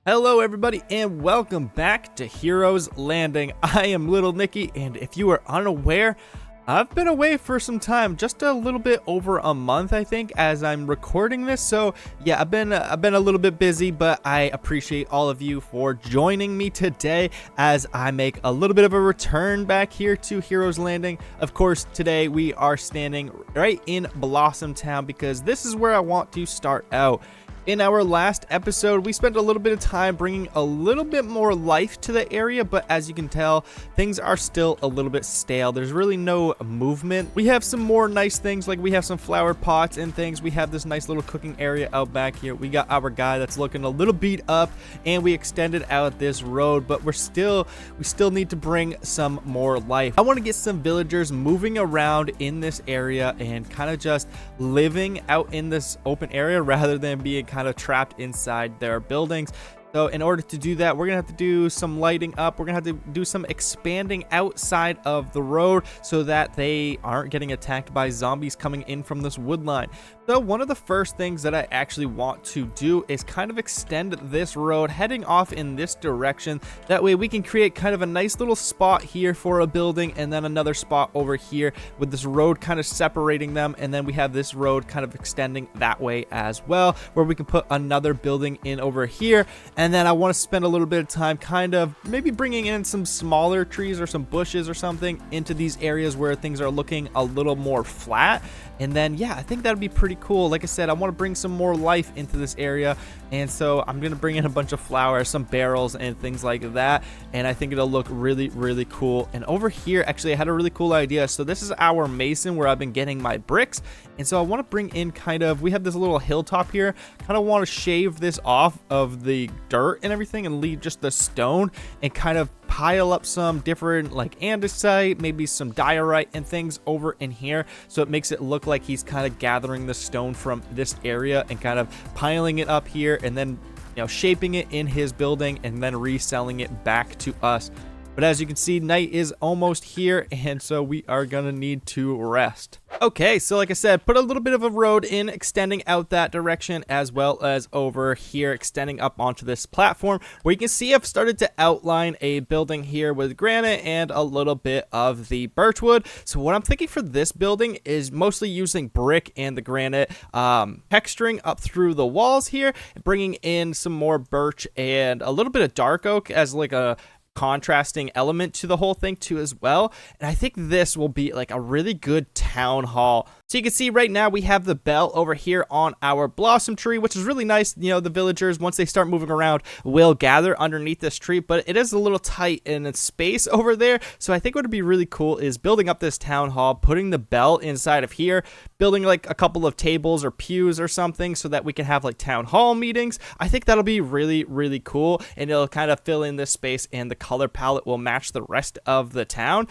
Hello everybody and welcome back to Heroes Landing. I am Little Nicky, and if you are unaware, I've been away for some time, just a little bit over a month I think, as I'm recording this. So yeah, I've been a little bit busy, but I appreciate all of you for joining me today as I make a little bit of a return back here to Heroes Landing. Of course, today we are standing right in Blossom Town because this is where I want to start out. In our last episode, we spent a little bit of time bringing a little bit more life to the area, but as you can tell, things are still a little bit stale. There's really no movement. We have some more nice things, like we have some flower pots and things. We have this nice little cooking area out back here. We got our guy that's looking a little beat up, and we extended out this road, but we still need to bring some more life. I want to get some villagers moving around in this area and kind of just living out in this open area rather than being kind of trapped inside their buildings. So in order to do that, we're gonna have to do some lighting up. We're gonna have to do some expanding outside of the road so that they aren't getting attacked by zombies coming in from this wood line. So one of the first things that I actually want to do is kind of extend this road heading off in this direction. That way we can create kind of a nice little spot here for a building, and then another spot over here with this road kind of separating them, and then we have this road kind of extending that way as well, where we can put another building in over here. And then I want to spend a little bit of time kind of maybe bringing in some smaller trees or some bushes or something into these areas where things are looking a little more flat. And then, yeah, I think that would be pretty cool. Like I said, I want to bring some more life into this area. And so I'm going to bring in a bunch of flowers, some barrels and things like that. And I think it'll look really, really cool. And over here, actually, I had a really cool idea. So this is our mason where I've been getting my bricks. And so I want to bring in kind of, we have this little hilltop here. Kind of want to shave this off of the dirt and everything and leave just the stone and kind of pile up some different like andesite, maybe some diorite and things over in here, so it makes it look like he's kind of gathering the stone from this area and kind of piling it up here, and then, you know, shaping it in his building and then reselling it back to us. But as you can see, night is almost here, and so we are gonna need to rest. Okay, so like I said, put a little bit of a road in, extending out that direction, as well as over here, extending up onto this platform, where you can see I've started to outline a building here with granite and a little bit of the birchwood. So what I'm thinking for this building is mostly using brick and the granite, texturing up through the walls here, bringing in some more birch and a little bit of dark oak as like a contrasting element to the whole thing too as well. And I think this will be like a really good town hall. So you can see right now we have the bell over here on our blossom tree, which is really nice. You know, the villagers, once they start moving around, will gather underneath this tree, but it is a little tight in its space over there. So I think what would be really cool is building up this town hall, putting the bell inside of here, building like a couple of tables or pews or something so that we can have like town hall meetings. I think that'll be really, really cool, and it'll kind of fill in this space, and the color palette will match the rest of the town.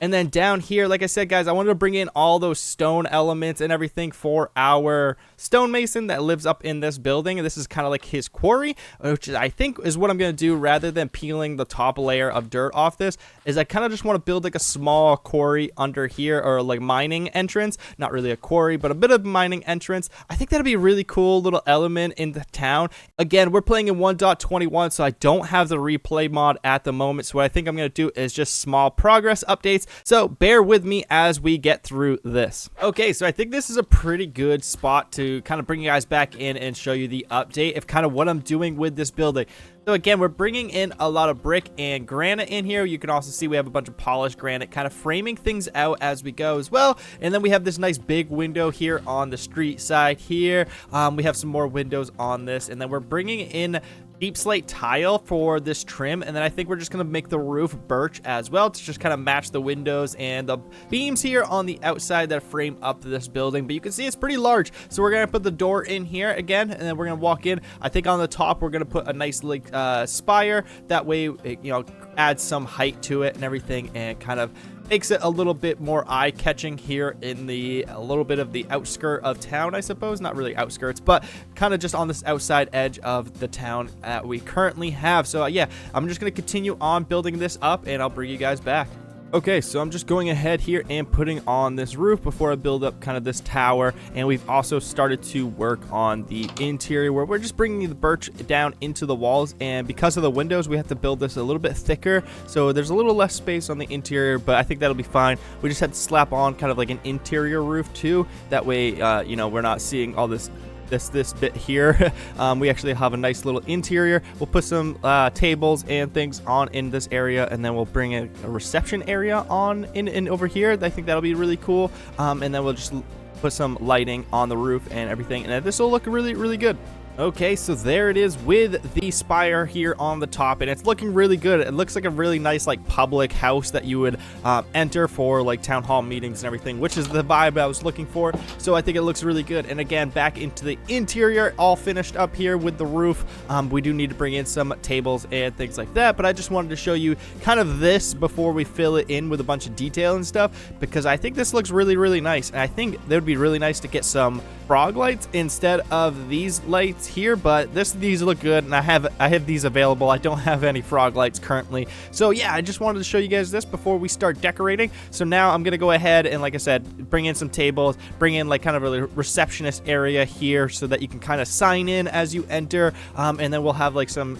And then down here, like I said, guys, I wanted to bring in all those stone elements and everything for our stonemason that lives up in this building. And this is kind of like his quarry, which I think is what I'm going to do rather than peeling the top layer of dirt off this, is I kind of just want to build like a small quarry under here, or like mining entrance. Not really a quarry, but a bit of mining entrance. I think that'd be a really cool little element in the town. Again, we're playing in 1.21, so I don't have the replay mod at the moment. So what I think I'm going to do is just small progress updates. So bear with me as we get through this. Okay, so I think this is a pretty good spot to kind of bring you guys back in and show you the update of kind of what I'm doing with this building. So again, we're bringing in a lot of brick and granite in here. You can also see we have a bunch of polished granite kind of framing things out as we go as well. And then we have this nice big window here on the street side here. We have some more windows on this, and then we're bringing in deep slate tile for this trim, and then I think we're just gonna make the roof birch as well to just kind of match the windows and the beams here on the outside that frame up this building. But you can see it's pretty large, so we're gonna put the door in here again, and then we're gonna walk in. I think on the top we're gonna put a nice like spire, that way it, you know, adds some height to it and everything, and kind of makes it a little bit more eye-catching here in a little bit of the outskirt of town, I suppose. Not really outskirts, but kind of just on this outside edge of the town that we currently have. So yeah, I'm just going to continue on building this up, and I'll bring you guys back. Okay, so I'm just going ahead here and putting on this roof before I build up kind of this tower. And we've also started to work on the interior where we're just bringing the birch down into the walls. And because of the windows, we have to build this a little bit thicker. So there's a little less space on the interior, but I think that'll be fine. We just had to slap on kind of like an interior roof too. That way, you know, we're not seeing all this bit here. We actually have a nice little interior. We'll put some tables and things on in this area, and then we'll bring a reception area on in over here. I think that'll be really cool. And then we'll just put some lighting on the roof and everything, and this will look really, really good. Okay, so there it is with the spire here on the top, and it's looking really good. It looks like a really nice like public house that you would enter for like town hall meetings and everything, which is the vibe I was looking for. So I think it looks really good. And again, back into the interior, all finished up here with the roof. We do need to bring in some tables and things like that, but I just wanted to show you kind of this before we fill it in with a bunch of detail and stuff, because I think this looks really, really nice. And I think it would be really nice to get some frog lights instead of these lights here, but these look good, and I have these available. I don't have any frog lights currently, so yeah, I just wanted to show you guys this before we start decorating. So now I'm gonna go ahead and, like I said, bring in some tables, bring in like kind of a receptionist area here so that you can kind of sign in as you enter, and then we'll have like some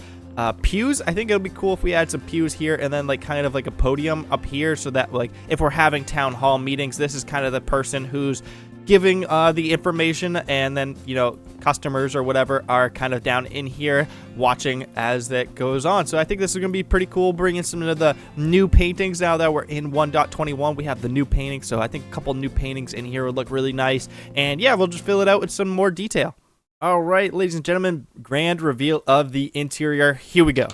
pews. I think it'll be cool if we add some pews here, and then like kind of like a podium up here, so that like if we're having town hall meetings, this is kind of the person who's giving the information, and then, you know, customers or whatever are kind of down in here watching as that goes on. So I think this is going to be pretty cool, bringing some of the new paintings. Now that we're in 1.21, we have the new paintings, so I think a couple new paintings in here would look really nice. And yeah, we'll just fill it out with some more detail. All right, ladies and gentlemen, grand reveal of the interior. Here we go.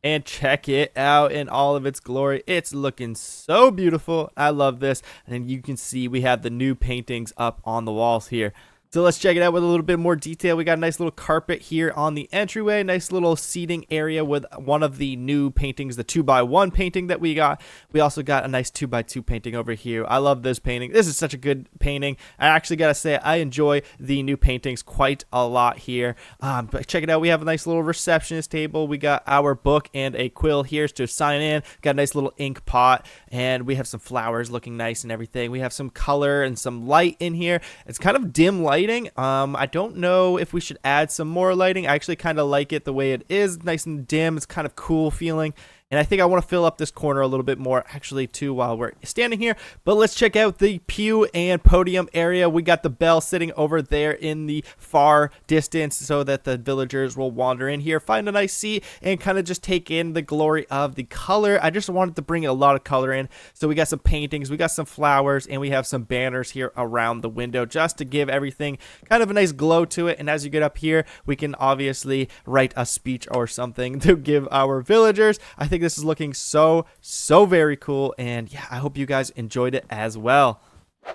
And check it out in all of its glory. It's looking so beautiful. I love this. And you can see we have the new paintings up on the walls here. So let's check it out with a little bit more detail. We got a nice little carpet here on the entryway, nice little seating area with one of the new paintings, the 2x1 painting that we got. We also got a nice 2x2 painting over here. I love this painting. This is such a good painting. I actually got to say, I enjoy the new paintings quite a lot here. But check it out. We have a nice little receptionist table. We got our book and a quill here to sign in. Got a nice little ink pot, and we have some flowers looking nice and everything. We have some color and some light in here. It's kind of dim light. I don't know if we should add some more lighting. I actually kind of like it the way it is, nice and dim. It's kind of cool feeling. And I think I want to fill up this corner a little bit more, actually, too, while we're standing here. But let's check out the pew and podium area. We got the bell sitting over there in the far distance so that the villagers will wander in here, find a nice seat, and kind of just take in the glory of the color. I just wanted to bring a lot of color in. So we got some paintings, we got some flowers, and we have some banners here around the window just to give everything kind of a nice glow to it. And as you get up here, we can obviously write a speech or something to give our villagers. I think this is looking so very cool, and yeah, I hope you guys enjoyed it as well.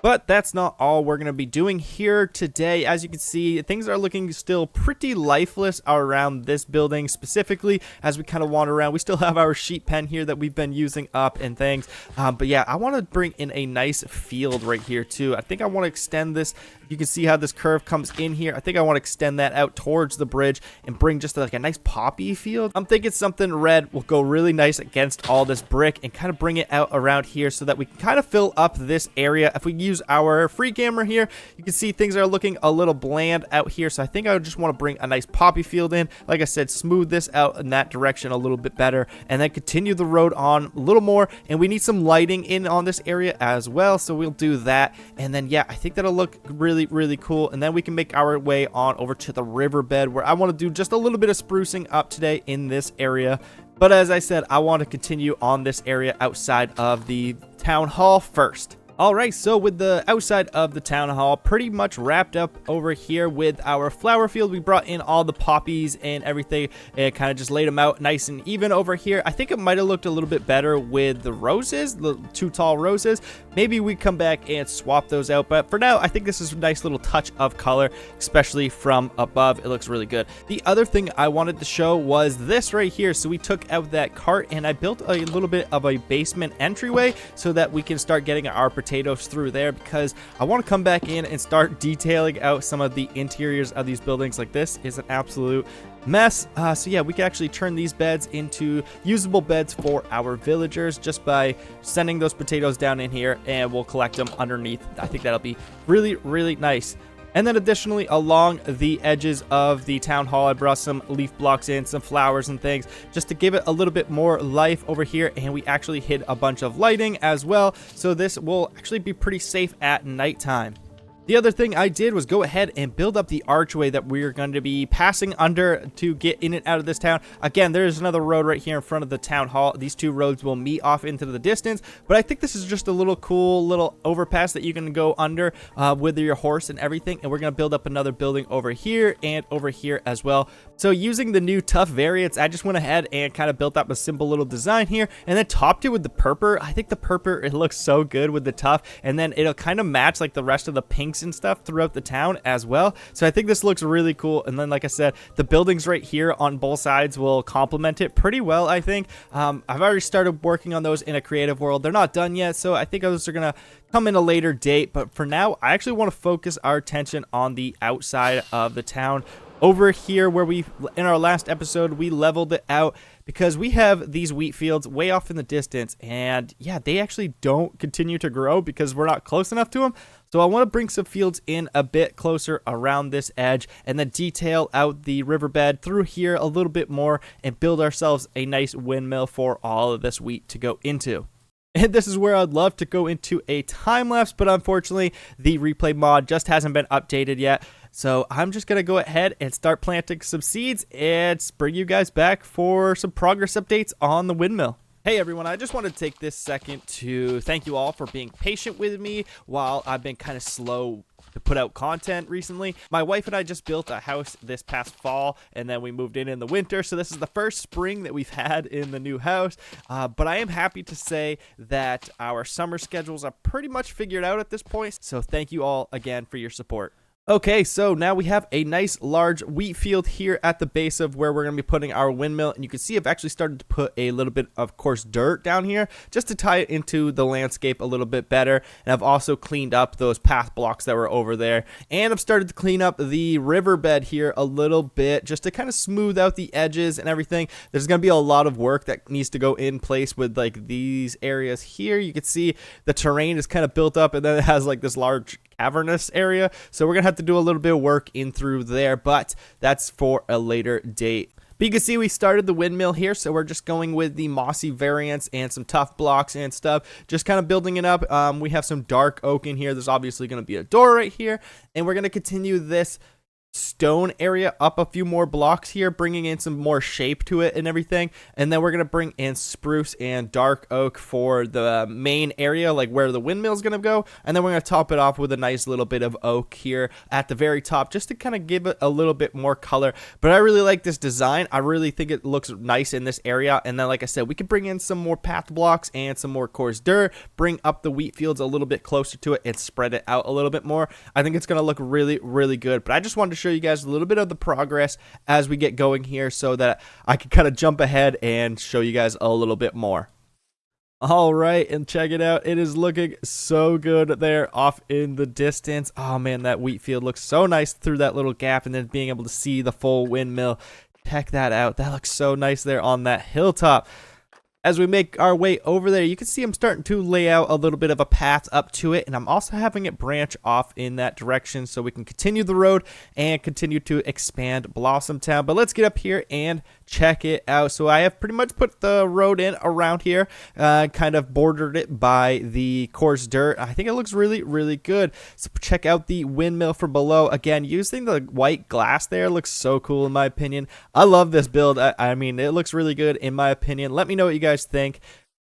But that's not all we're going to be doing here today. As you can see, things are looking still pretty lifeless around this building specifically as we kind of wander around. We still have our sheet pen here that we've been using up and things. But yeah, I want to bring in a nice field right here too. I think I want to extend this. You can see how this curve comes in here. I think I want to extend that out towards the bridge and bring just like a nice poppy field. I'm thinking something red will go really nice against all this brick and kind of bring it out around here so that we can kind of fill up this area. If we use our free camera here, you can see things are looking a little bland out here. So I think I just want to bring a nice poppy field in. Like I said, smooth this out in that direction a little bit better, and then continue the road on a little more. And we need some lighting in on this area as well, so we'll do that. And then yeah, I think that'll look really cool. And then we can make our way on over to the riverbed, where I want to do just a little bit of sprucing up today in this area. But as I said, I want to continue on this area outside of the town hall first. Alright, so with the outside of the town hall pretty much wrapped up over here with our flower field, we brought in all the poppies and everything and kind of just laid them out nice and even over here. I think it might have looked a little bit better with the roses, the two tall roses. Maybe we come back and swap those out, but for now, I think this is a nice little touch of color, especially from above. It looks really good. The other thing I wanted to show was this right here. So we took out that cart and I built a little bit of a basement entryway so that we can start getting our protection potatoes through there because I want to come back in and start detailing out some of the interiors of these buildings. Like, this is an absolute mess. So yeah, we can actually turn these beds into usable beds for our villagers just by sending those potatoes down in here, and we'll collect them underneath. I think that'll be really, really nice. And then additionally, along the edges of the town hall, I brought some leaf blocks in, some flowers and things, just to give it a little bit more life over here. And we actually hid a bunch of lighting as well, so this will actually be pretty safe at nighttime. The other thing I did was go ahead and build up the archway that we're going to be passing under to get in and out of this town. Again, there's another road right here in front of the town hall. These two roads will meet off into the distance, but I think this is just a little cool little overpass that you can go under with your horse and everything. And we're going to build up another building over here and over here as well. So using the new tough variants, I just went ahead and kind of built up a simple little design here and then topped it with the purple. I think the purple, it looks so good with the tough, and then it'll kind of match like the rest of the pinks and stuff throughout the town as well. So I think this looks really cool. And then, like I said, the buildings right here on both sides will complement it pretty well, I think. I've already started working on those in a creative world. They're not done yet, so I think those are gonna come in a later date. But for now, I actually want to focus our attention on the outside of the town. Over here where in our last episode, we leveled it out because we have these wheat fields way off in the distance. And yeah, they actually don't continue to grow because we're not close enough to them. So I want to bring some fields in a bit closer around this edge and then detail out the riverbed through here a little bit more and build ourselves a nice windmill for all of this wheat to go into. And this is where I'd love to go into a time lapse, but unfortunately the replay mod just hasn't been updated yet. So I'm just going to go ahead and start planting some seeds and bring you guys back for some progress updates on the windmill. Hey everyone, I just wanted to take this second to thank you all for being patient with me while I've been kind of slow to put out content recently. My wife and I just built a house this past fall, and then we moved in the winter, so this is the first spring that we've had in the new house. But I am happy to say that our summer schedules are pretty much figured out at this point, so thank you all again for your support. Okay, so now we have a nice large wheat field here at the base of where we're going to be putting our windmill, and you can see I've actually started to put a little bit of coarse dirt down here just to tie it into the landscape a little bit better. And I've also cleaned up those path blocks that were over there, and I've started to clean up the riverbed here a little bit just to kind of smooth out the edges and everything. There's going to be a lot of work that needs to go in place with like these areas here. You can see the terrain is kind of built up, and then it has like this large cavernous area, so we're gonna have to do a little bit of work in through there, but that's for a later date. But you can see we started the windmill here, so we're just going with the mossy variants and some tough blocks and stuff, just kind of building it up. We have some dark oak in here. There's obviously going to be a door right here, and we're going to continue this stone area up a few more blocks here, bringing in some more shape to it and everything. And then we're going to bring in spruce and dark oak for the main area, like where the windmill is going to go. And then we're going to top it off with a nice little bit of oak here at the very top, just to kind of give it a little bit more color. But I really like this design. I really think it looks nice in this area. And then, like I said, we could bring in some more path blocks and some more coarse dirt, bring up the wheat fields a little bit closer to it and spread it out a little bit more. I think it's going to look really, really good. But I just wanted to show you guys a little bit of the progress as we get going here so that I can kind of jump ahead and show you guys a little bit more. All right, and check it out. It is looking so good there off in the distance. Oh man, that wheat field looks so nice through that little gap, and then being able to see the full windmill. Check that out. That looks so nice there on that hilltop. As we make our way over there, you can see I'm starting to lay out a little bit of a path up to it, and I'm also having it branch off in that direction so we can continue the road and continue to expand Blossom Town. But let's get up here and check it out. So I have pretty much put the road in around here, kind of bordered it by the coarse dirt. I think it looks really, really good. So check out the windmill from below. Again, using the white glass there looks so cool in my opinion. I love this build. I mean, it looks really good in my opinion. Let me know what you guys think.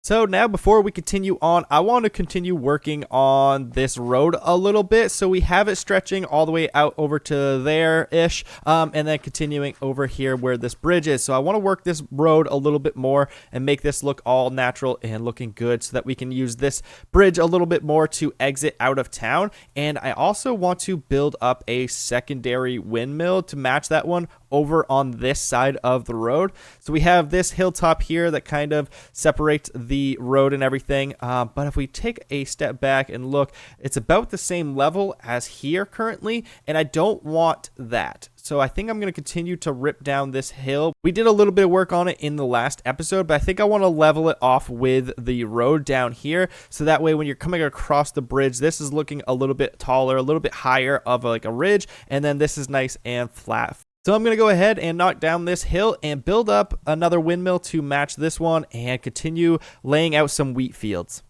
So now before we continue on, I want to continue working on this road a little bit. So we have it stretching all the way out over to there-ish, and then continuing over here where this bridge is. So I want to work this road a little bit more and make this look all natural and looking good so that we can use this bridge a little bit more to exit out of town. And I also want to build up a secondary windmill to match that one over on this side of the road. So we have this hilltop here that kind of separates the road and everything. But if we take a step back and look, it's about the same level as here currently, and I don't want that. So I think I'm going to continue to rip down this hill. We did a little bit of work on it in the last episode, but I think I want to level it off with the road down here. So that way when you're coming across the bridge, this is looking a little bit taller, a little bit higher of like a ridge. And then this is nice and flat. So I'm going to go ahead and knock down this hill and build up another windmill to match this one and continue laying out some wheat fields.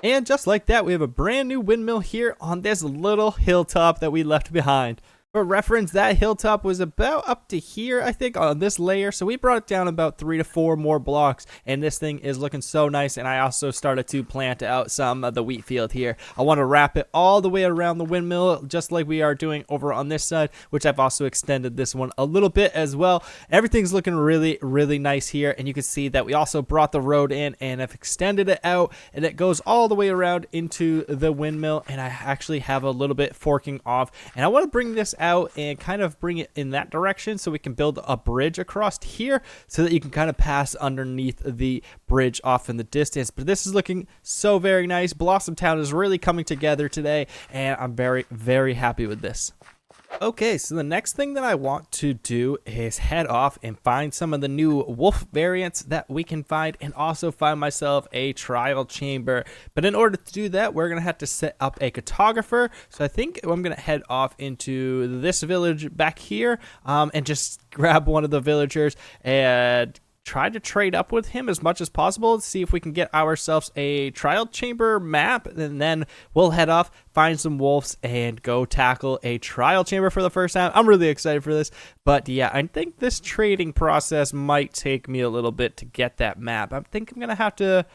And just like that, we have a brand new windmill here on this little hilltop that we left behind. For reference, that hilltop was about up to here, I think, on this layer. So we brought it down about 3 to 4 more blocks, and this thing is looking so nice. And I also started to plant out some of the wheat field here. I want to wrap it all the way around the windmill, just like we are doing over on this side, which I've also extended this one a little bit as well. Everything's looking really, really nice here. And you can see that we also brought the road in and have extended it out, and it goes all the way around into the windmill. And I actually have a little bit forking off, and I want to bring this out and kind of bring it in that direction so we can build a bridge across here so that you can kind of pass underneath the bridge off in the distance. But this is looking so very nice. Blossom Town is really coming together today, and I'm very, very happy with this. Okay, so the next thing that I want to do is head off and find some of the new wolf variants that we can find, and also find myself a trial chamber. But in order to do that, we're going to have to set up a cartographer. So I think I'm going to head off into this village back here and just grab one of the villagers and try to trade up with him as much as possible to see if we can get ourselves a trial chamber map, and then we'll head off, find some wolves, and go tackle a trial chamber for the first time. I'm really excited for this, but yeah, I think this trading process might take me a little bit to get that map. I think I'm gonna have to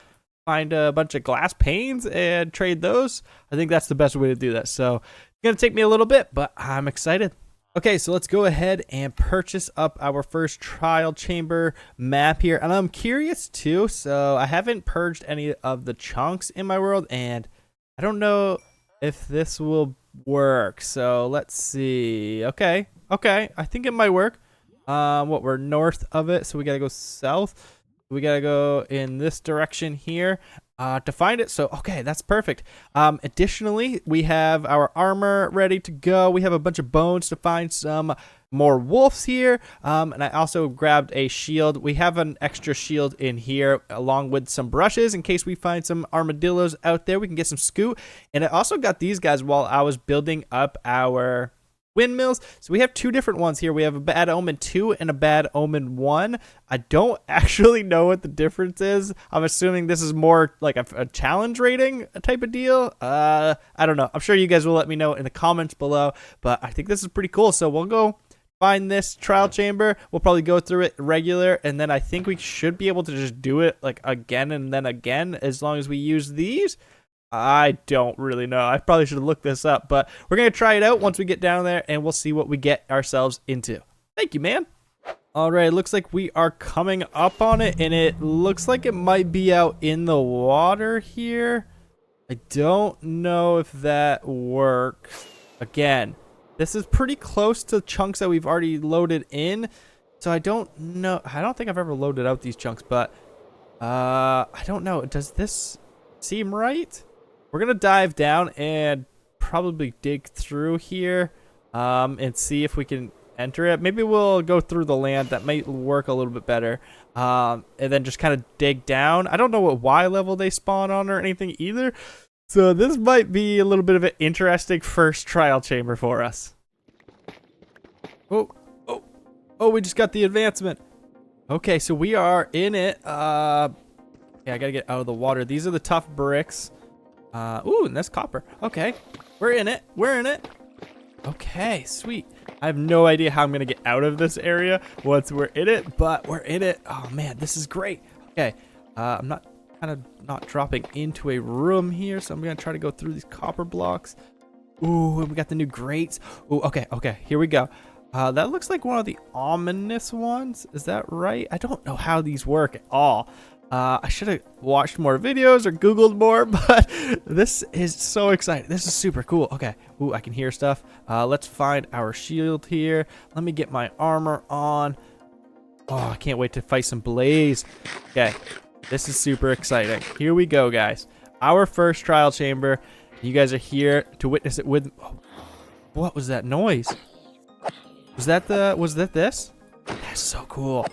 find a bunch of glass panes and trade those. I think that's the best way to do that, so it's gonna take me a little bit, but I'm excited. Okay, so let's go ahead and purchase up our first trial chamber map here. And I'm curious too, so I haven't purged any of the chunks in my world, and I don't know if this will work. So let's see. Okay, I think it might work. We're north of it, so we gotta go south. We gotta go in this direction here to find it. So okay, that's perfect. Additionally, we have our armor ready to go. We have a bunch of bones to find some more wolves here, and I also grabbed a shield. We have an extra shield in here along with some brushes in case we find some armadillos out there. We can get some scoot. And I also got these guys while I was building up our windmills. So we have 2 different ones here. We have a Bad Omen 2 and a Bad Omen 1. I don't actually know what the difference is. I'm assuming this is more like a challenge rating type of deal. I don't know. I'm sure you guys will let me know in the comments below, but I think this is pretty cool. So we'll go find this trial chamber. We'll probably go through it regular, and then I think we should be able to just do it like again and then again as long as we use these. I don't really know. I probably should have looked this up, but we're going to try it out once we get down there, and we'll see what we get ourselves into. Thank you, man. All right, looks like we are coming up on it, and it looks like it might be out in the water here. I don't know if that works. Again, this is pretty close to chunks that we've already loaded in, so I don't know. I don't think I've ever loaded out these chunks, but I don't know. Does this seem right? We're going to dive down and probably dig through here and see if we can enter it. Maybe we'll go through the land. That might work a little bit better. And then just kind of dig down. I don't know what Y level they spawn on or anything either. So this might be a little bit of an interesting first trial chamber for us. Oh, we just got the advancement. Okay, so we are in it. Yeah, I got to get out of the water. These are the tough bricks. Ooh, and that's copper. Okay, we're in it. Okay, sweet. I have no idea how I'm going to get out of this area once we're in it, but we're in it. Oh, man, this is great. Okay, I'm not dropping into a room here, so I'm going to try to go through these copper blocks. Ooh, and we got the new grates. Ooh, okay, here we go. That looks like one of the ominous ones. Is that right? I don't know how these work at all. I should have watched more videos or Googled more, but this is so exciting. This is super cool. Okay. Ooh, I can hear stuff. Let's find our shield here. Let me get my armor on. Oh, I can't wait to fight some blaze. Okay. This is super exciting. Here we go, guys. Our first trial chamber. You guys are here to witness it with... Oh, what was that noise? Was that this? That's so cool.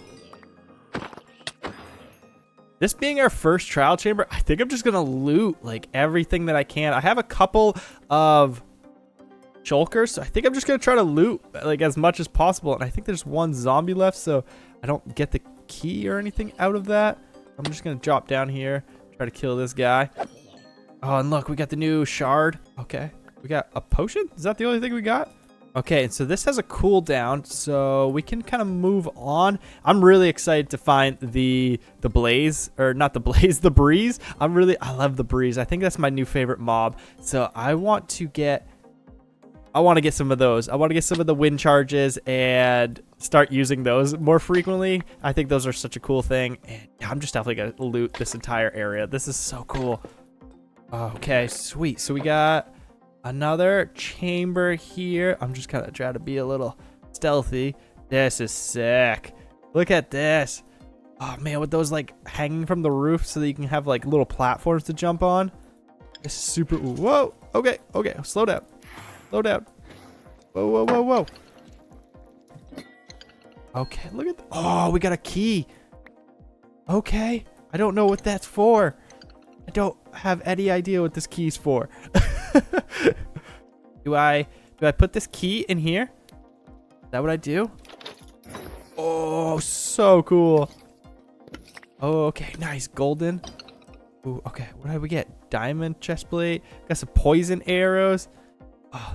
This being our first trial chamber, I think I'm just going to loot like everything that I can. I have a couple of shulkers, so I think I'm just going to try to loot like as much as possible. And I think there's one zombie left, so I don't get the key or anything out of that. I'm just going to drop down here, try to kill this guy. Oh, and look, we got the new shard. Okay, we got a potion. Is that the only thing we got? Okay, so this has a cooldown, so we can kind of move on. I'm really excited to find the blaze, or not the blaze, the breeze. I love the breeze. I think that's my new favorite mob. So I want to get some of those. I want to get some of the wind charges and start using those more frequently. I think those are such a cool thing. And I'm just definitely going to loot this entire area. This is so cool. Okay, sweet. So we got another chamber here. I'm just kind of trying to be a little stealthy. This is sick. Look at this. Oh, man, with those, like, hanging from the roof so that you can have, like, little platforms to jump on. This is super... Whoa. Okay. Slow down. Slow down. Whoa. Okay, look at... Oh, we got a key. Okay. I don't know what that's for. I don't have any idea what this key's for. Do I put this key in here? Is that what I do? Oh, so cool. Oh, okay, nice. Golden. Ooh, okay, what did we get? Diamond chest plate. Got some poison arrows. Oh.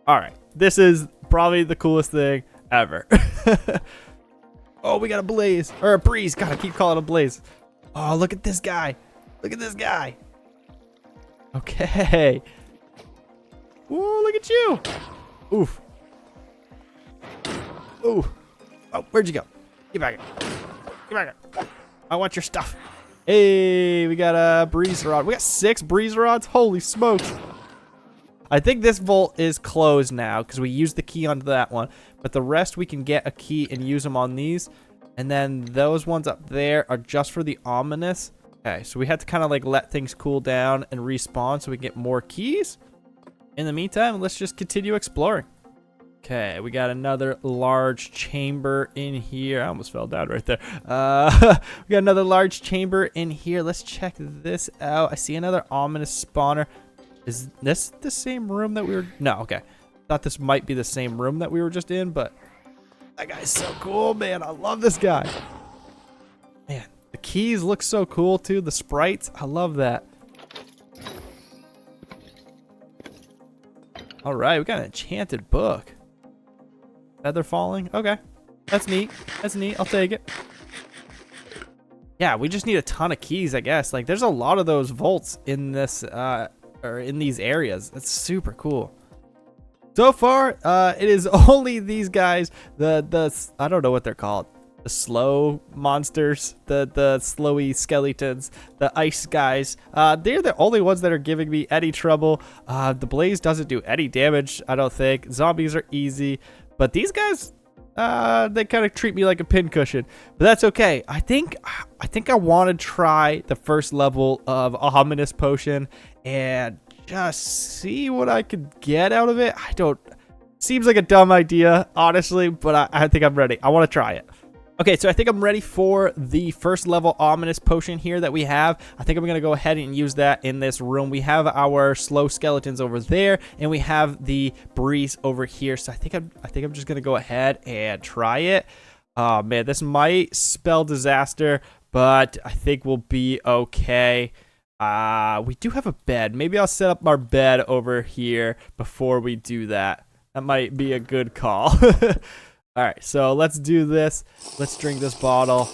All right, this is probably the coolest thing ever. Oh, we got a blaze. Or a breeze. God, I keep calling it a blaze. Oh, look at this guy. Look at this guy. Okay. Whoa, look at you. Oof. Ooh. Oh, where'd you go? Get back here. Get back here. I want your stuff. Hey, we got a breeze rod. We got 6 breeze rods. Holy smokes. I think this vault is closed now because we used the key on that one. But the rest we can get a key and use them on these. And then those ones up there are just for the ominous. Okay, so we had to kind of like let things cool down and respawn so we can get more keys. In the meantime, let's just continue exploring. Okay, we got another large chamber in here. I almost fell down right there. We got another large chamber in here. Let's check this out. I see another ominous spawner. Is this the same room that we were... No, okay. Thought this might be the same room that we were just in, but that guy's so cool, man. I love this guy. Man, the keys look so cool, too. The sprites, I love that. All right, we got an enchanted book. Feather falling. Okay, that's neat. That's neat. I'll take it. Yeah, we just need a ton of keys, I guess. Like, there's a lot of those vaults in this, or in these areas. That's super cool. So far, it is only these guys. The I don't know what they're called. The slow monsters, the slowy skeletons, the ice guys. They're the only ones that are giving me any trouble. The blaze doesn't do any damage, I don't think. Zombies are easy, but these guys, they kind of treat me like a pincushion. But that's okay. I think I want to try the first level of Ominous Potion and just see what I could get out of it. Seems like a dumb idea, honestly, but I think I'm ready. I want to try it. Okay, so I think I'm ready for the first level Ominous Potion here that we have. I think I'm going to go ahead and use that in this room. We have our slow skeletons over there, and we have the breeze over here. So I think I'm just going to go ahead and try it. Oh, man, this might spell disaster, but I think we'll be okay. We do have a bed. Maybe I'll set up our bed over here before we do that. That might be a good call. All right, so let's do this. Let's drink this bottle.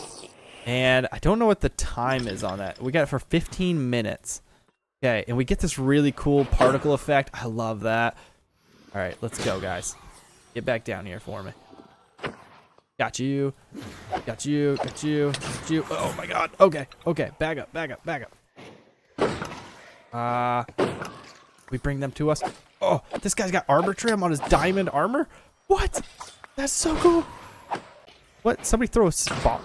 And I don't know what the time is on that. We got it for 15 minutes. Okay, and we get this really cool particle effect. I love that. All right, let's go, guys. Get back down here for me. Got you. Got you. Got you. Got you. Oh, my God. Okay. Okay. Back up. Back up. Back up. We bring them to us. Oh, this guy's got armor trim on his diamond armor? What? That's so cool. What? Somebody throw a bomb.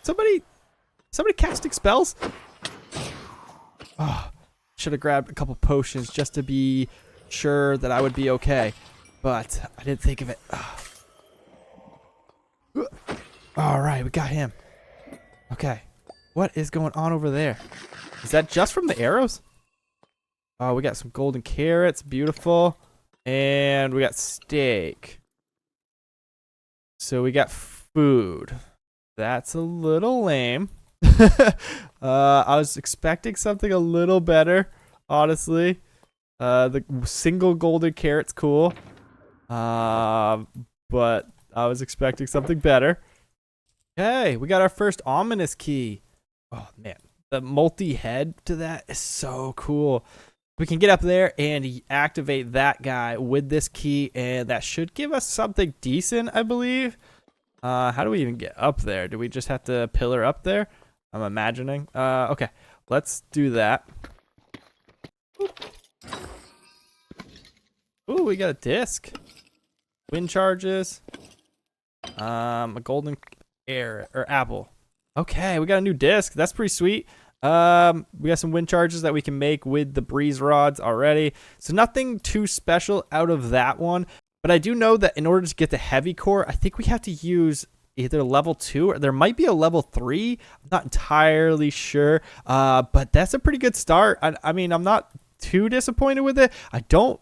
Somebody somebody casting spells? Oh, should have grabbed a couple potions just to be sure that I would be okay. But I didn't think of it. All right, we got him. Okay. What is going on over there? Is that just from the arrows? Oh, we got some golden carrots. Beautiful. And we got steak. So we got food. That's a little lame. I was expecting something a little better, honestly. The single golden carrot's cool. But I was expecting something better. Okay, we got our first ominous key. Oh, man. The multi-head to that is so cool. We can get up there and activate that guy with this key, and that should give us something decent, I believe. How do we even get up there? Do we just have to pillar up there? I'm imagining. Okay, let's do that. Ooh, we got a disc. Wind charges. A golden air or apple. Okay, we got a new disc. That's pretty sweet. We got some wind charges that we can make with the breeze rods already. So nothing too special out of that one. But I do know that in order to get the heavy core, I think we have to use either level 2 or there might be a level 3. I'm not entirely sure. But that's a pretty good start. I mean, I'm not too disappointed with it. I don't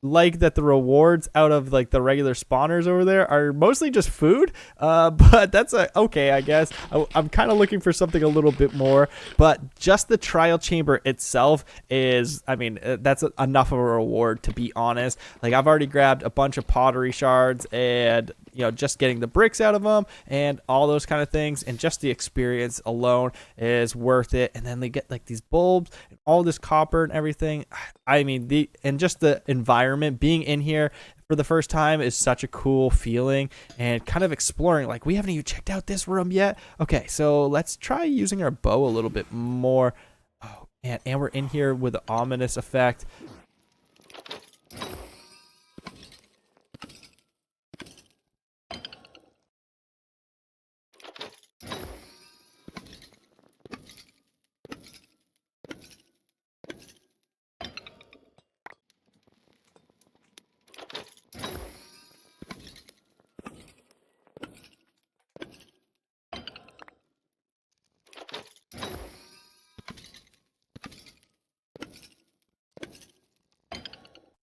like that the rewards out of like the regular spawners over there are mostly just food, but that's okay, I guess. I'm kind of looking for something a little bit more, but just the trial chamber itself is, I mean, that's enough of a reward, to be honest. Like, I've already grabbed a bunch of pottery shards and, you know, just getting the bricks out of them and all those kind of things, and just the experience alone is worth it. And then they get like these bulbs and all this copper and everything. I mean, and just the environment being in here for the first time is such a cool feeling, and kind of exploring, like, we haven't even checked out this room yet. Okay, so let's try using our bow a little bit more. Oh man, and we're in here with the ominous effect.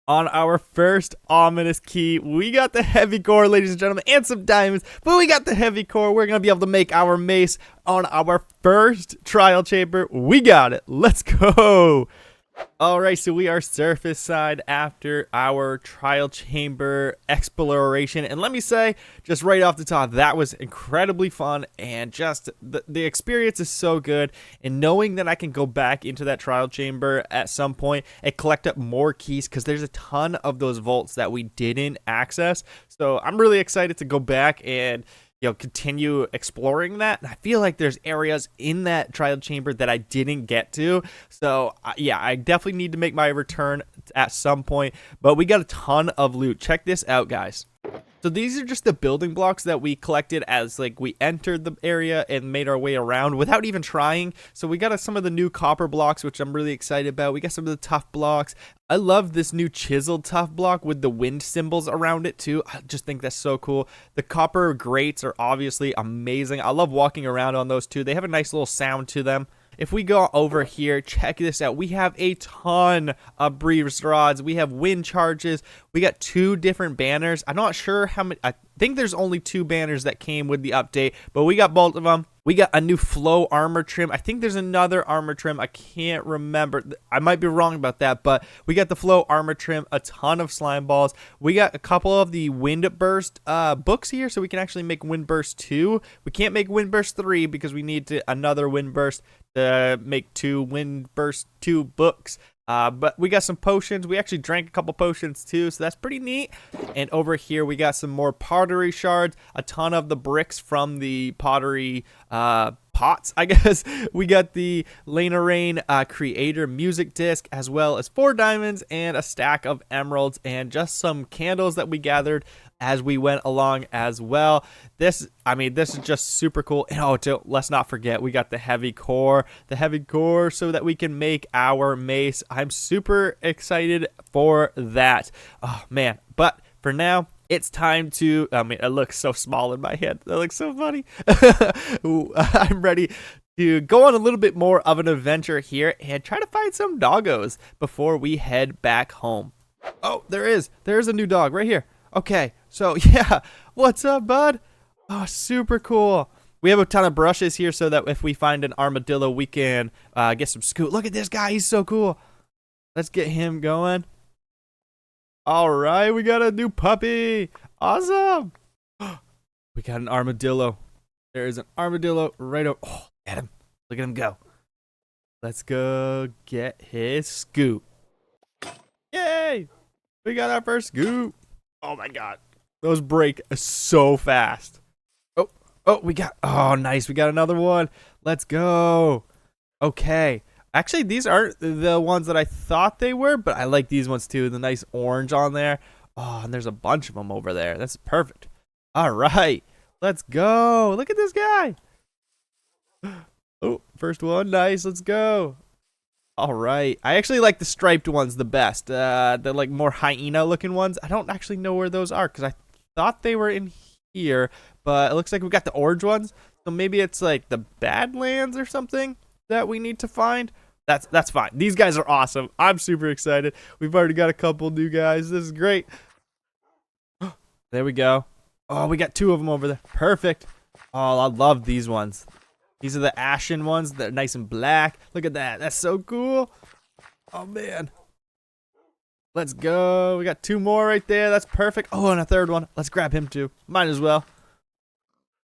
On our first ominous key, we got the heavy core, ladies and gentlemen, and some diamonds, but we got the heavy core. We're going to be able to make our mace on our first trial chamber. We got it. Let's go. All right, so we are surface side after our trial chamber exploration, and let me say, just right off the top, that was incredibly fun, and just the experience is so good. And knowing that I can go back into that trial chamber at some point and collect up more keys, because there's a ton of those vaults that we didn't access. So I'm really excited to go back and, you know, continue exploring that. And I feel like there's areas in that trial chamber that I didn't get to. So yeah, I definitely need to make my return at some point, but we got a ton of loot. Check this out, guys. So these are just the building blocks that we collected as like we entered the area and made our way around without even trying. So we got some of the new copper blocks, which I'm really excited about. We got some of the tough blocks. I love this new chiseled tough block with the wind symbols around it too. I just think that's so cool. The copper grates are obviously amazing. I love walking around on those too. They have a nice little sound to them. If we go over here, check this out. We have a ton of breeze rods. We have wind charges. We got 2 different banners. I'm not sure how many. I think there's only 2 banners that came with the update, but we got both of them. We got a new flow armor trim. I think there's another armor trim. I can't remember. I might be wrong about that, but we got the flow armor trim, a ton of slime balls. We got a couple of the wind burst books here, so we can actually make wind burst 2. We can't make wind burst 3 because we need another wind burst to make 2 wind burst 2 books. But we got some potions. We actually drank a couple potions too, so that's pretty neat. And over here we got some more pottery shards, a ton of the bricks from the pottery pots, I guess. We got the Lena Rain creator music disc, as well as 4 diamonds and a stack of emeralds, and just some candles that we gathered as we went along as well. This is just super cool. And let's not forget, we got the heavy core so that we can make our mace. I'm super excited for that. Oh man, but for now, it's time to, it looks so small in my head. That looks so funny. I'm ready to go on a little bit more of an adventure here and try to find some doggos before we head back home. Oh, there's a new dog right here. Okay, so yeah, what's up, bud? Oh, super cool. We have a ton of brushes here so that if we find an armadillo, we can get some scoot. Look at this guy, he's so cool. Let's get him going. All right, we got a new puppy. Awesome. We got an armadillo. There is an armadillo right over. Oh, look at him go. Let's go get his scoop. Yay! We got our first scoop. Oh my god, those break so fast. Oh, nice. We got another one. Let's go. Okay. Actually, these aren't the ones that I thought they were, but I like these ones too. The nice orange on there. Oh, and there's a bunch of them over there. That's perfect. All right. Let's go. Look at this guy. Oh, first one. Nice. Let's go. All right. I actually like the striped ones the best. The like more hyena looking ones. I don't actually know where those are because I thought they were in here, but it looks like we got the orange ones. So maybe it's like the Badlands or something that we need to find. That's fine. These guys are awesome. I'm super excited. We've already got a couple new guys. This is great. There we go. Oh, we got 2 of them over there. Perfect. Oh, I love these ones. These are the ashen ones. They're nice and black. Look at that. That's so cool. Oh, man. Let's go. We got 2 more right there. That's perfect. Oh, and a third one. Let's grab him too. Might as well.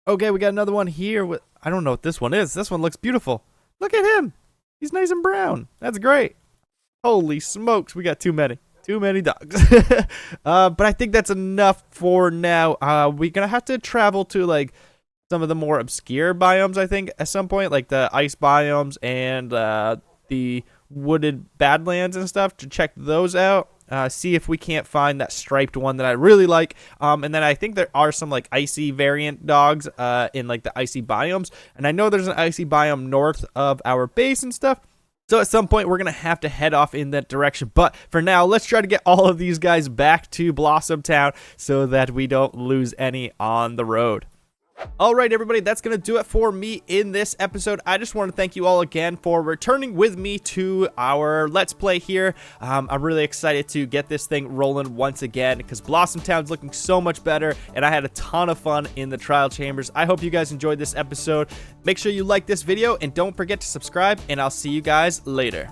Okay, we got another one here. I don't know what this one is. This one looks beautiful. Look at him. He's nice and brown. That's great. Holy smokes, we got too many. Too many dogs. But I think that's enough for now. We're going to have to travel to like some of the more obscure biomes, I think, at some point. Like the ice biomes and the wooded Badlands and stuff to check those out. See if we can't find that striped one that I really like. And then I think there are some like icy variant dogs in like the icy biomes. And I know there's an icy biome north of our base and stuff. So at some point we're going to have to head off in that direction. But for now, let's try to get all of these guys back to Blossom Town so that we don't lose any on the road. All right, everybody, that's going to do it for me in this episode. I just want to thank you all again for returning with me to our Let's Play here. I'm really excited to get this thing rolling once again because Blossom Town's looking so much better, and I had a ton of fun in the trial chambers. I hope you guys enjoyed this episode. Make sure you like this video, and don't forget to subscribe, and I'll see you guys later.